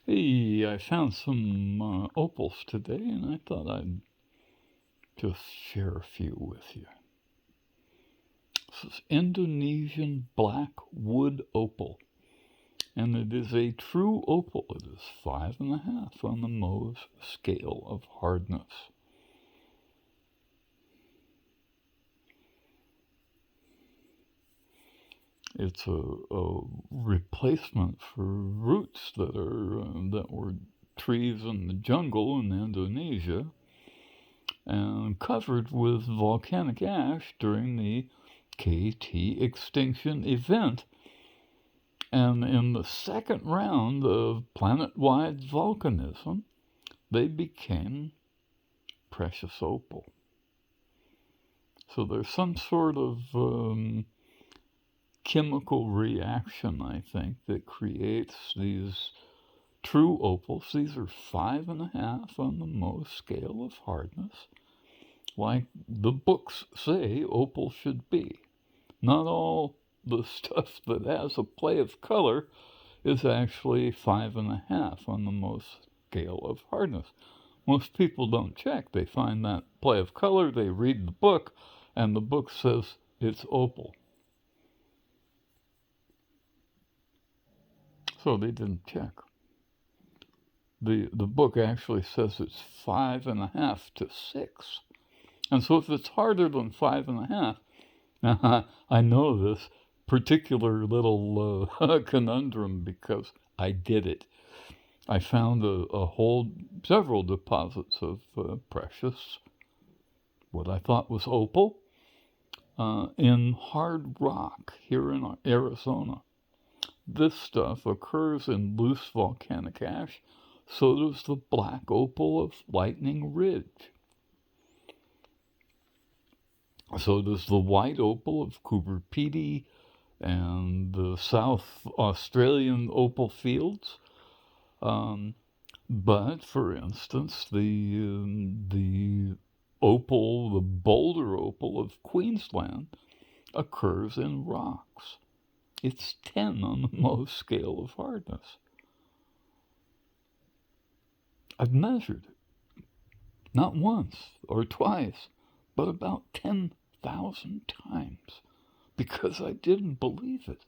Hey, I found some opals today, and I thought I'd just share a few with you. This is Indonesian black wood opal, and it is a true opal. It is 5.5 on the Mohs scale of hardness. It's a replacement for roots that were trees in the jungle in Indonesia and covered with volcanic ash during the KT extinction event. And in the second round of planet-wide volcanism, they became precious opal. So there's some sort of chemical reaction, I think, that creates these true opals. These are 5.5 on the Mohs scale of hardness, like the books say opal should be. Not all the stuff that has a play of color is actually 5.5 on the Mohs scale of hardness. Most people don't check. They find that play of color, they read the book, and the book says it's opal. So they didn't check. The book actually says it's 5.5 to 6. And so if it's harder than 5.5, I know this particular little conundrum because I did it. I found several deposits of precious, what I thought was opal, in hard rock here in Arizona. This stuff occurs in loose volcanic ash, so does the black opal of Lightning Ridge. So does the white opal of Cooper Pedy and the South Australian opal fields. But for instance, the opal, the boulder opal of Queensland, occurs in rocks. It's 10 on the Mohs scale of hardness. I've measured it, not once or twice, but about 10,000 times, because I didn't believe it.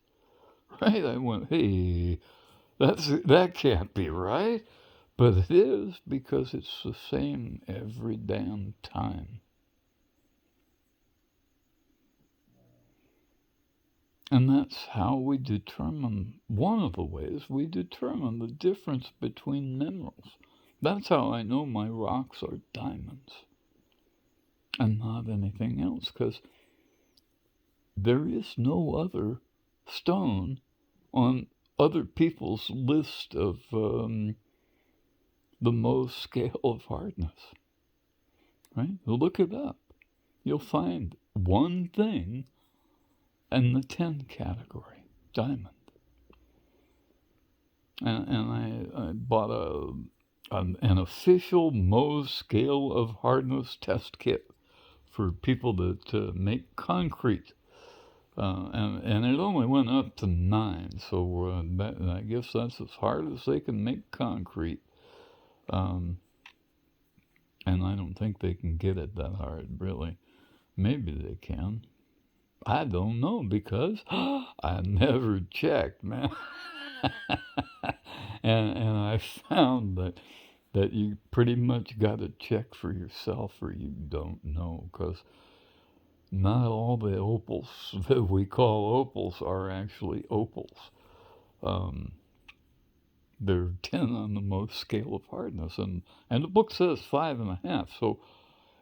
Right? I went, hey, that can't be right. But it is, because it's the same every damn time. And that's how we determine, one of the ways we determine the difference between minerals. That's how I know my rocks are diamonds and not anything else, because there is no other stone on other people's list of the Mohs scale of hardness. Right? Look it up. You'll find one thing in the 10 category, diamond. And I bought an official Mohs scale of hardness test kit for people that make concrete. And it only went up to 9, so I guess that's as hard as they can make concrete. And I don't think they can get it that hard, really. Maybe they can. I don't know, because I never checked, man. and I found that you pretty much got to check for yourself, or you don't know, because not all the opals that we call opals are actually opals. They're 10 on the Mohs scale of hardness, and the book says 5.5. So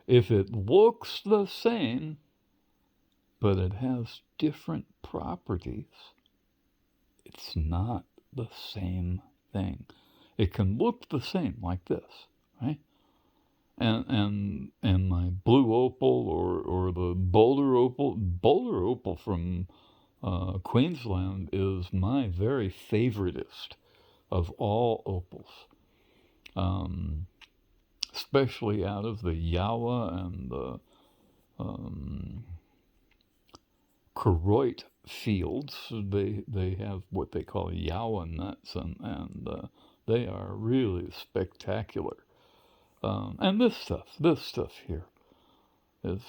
if it looks the same, but it has different properties, it's not the same thing. It can look the same like this, right? And my blue opal or the boulder opal from Queensland is my very favoritist of all opals, especially out of the Yawa and the Koroit fields. They have what they call Yawa nuts, and They are really spectacular. And this stuff here is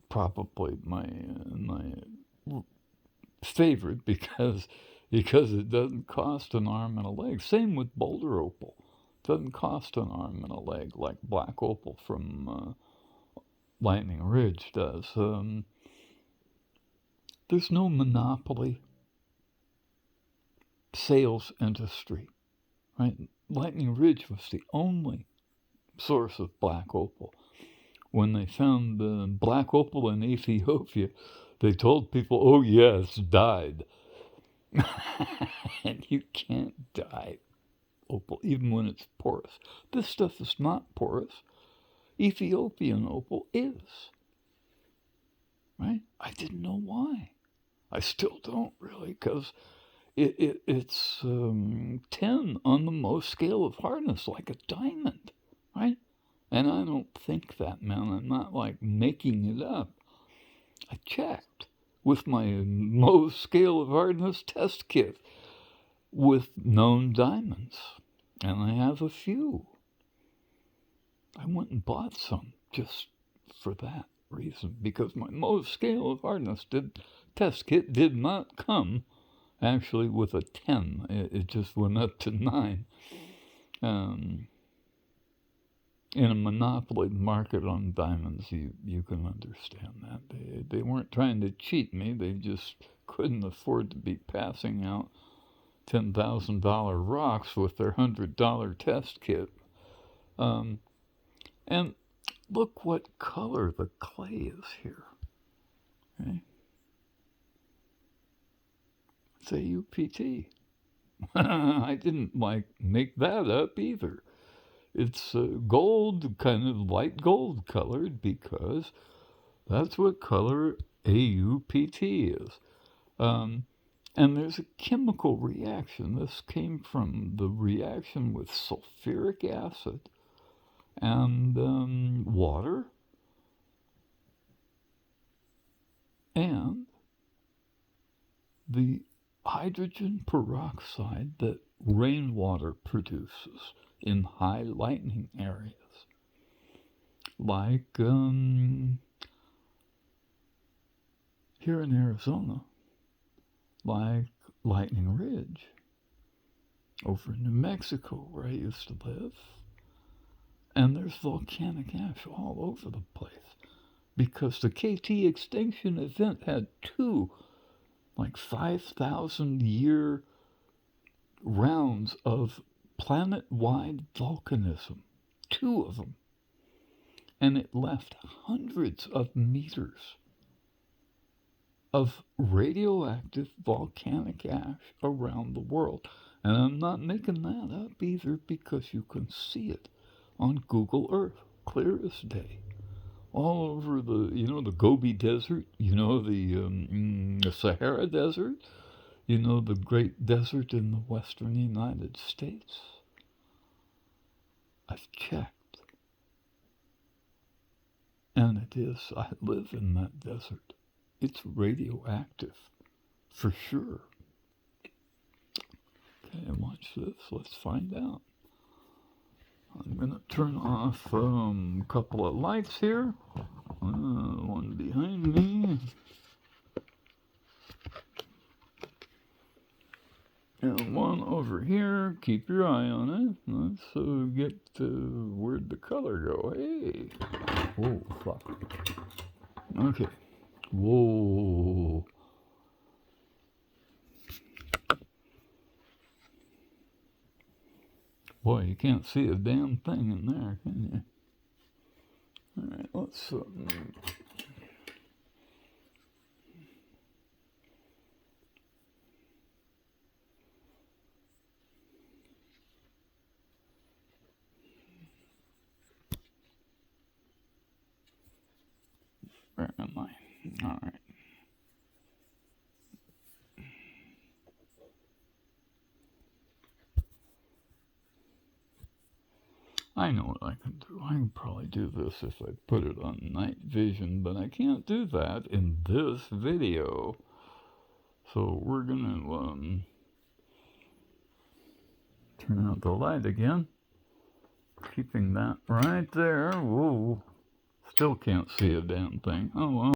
probably my favorite because it doesn't cost an arm and a leg. Same with boulder opal. Doesn't cost an arm and a leg like black opal from Lightning Ridge does. There's no monopoly sales industry, right? Lightning Ridge was the only source of black opal. When they found black opal in Ethiopia, they told people, oh yeah, it's dyed. And you can't dye opal, even when it's porous. This stuff is not porous. Ethiopian opal is. Right? I didn't know why. I still don't really, because it's 10 on the Mohs scale of hardness, like a diamond, right? And I don't think that, man. I'm not like making it up. I checked with my Mohs scale of hardness test kit with known diamonds, and I have a few. I went and bought some just for that reason, because my Mohs scale of hardness test kit did not come actually with a 10. It just went up to 9. In a monopoly market on diamonds, you can understand that. They weren't trying to cheat me. They just couldn't afford to be passing out $10,000 rocks with their $100 test kit. And look what color the clay is here. Okay? It's AUPT. I didn't make that up either. It's gold, kind of light gold colored, because that's what color AUPT is. And there's a chemical reaction. This came from the reaction with sulfuric acid and water and the hydrogen peroxide that rainwater produces in high lightning areas, like here in Arizona, like Lightning Ridge, over in New Mexico where I used to live. And there's volcanic ash all over the place, because the KT extinction event had 2 5,000-year rounds of planet-wide volcanism, 2 of them, and it left hundreds of meters of radioactive volcanic ash around the world. And I'm not making that up either, because you can see it on Google Earth, clear as day. All over the Gobi Desert, the Sahara Desert, the Great Desert in the western United States. I've checked. And it is, I live in that desert. It's radioactive, for sure. Okay, watch this. Let's find out. I'm going to turn off a couple of lights here. One behind me. And one over here. Keep your eye on it. Let's get where'd the color go? Hey. Oh, fuck. Okay. Whoa. Boy, you can't see a damn thing in there, can you? All right, let's... where am I? All right. I know what I can do. I can probably do this if I put it on night vision, but I can't do that in this video. So we're gonna Turn out the light again. Keeping that right there. Whoa. Still can't see a damn thing. Oh well.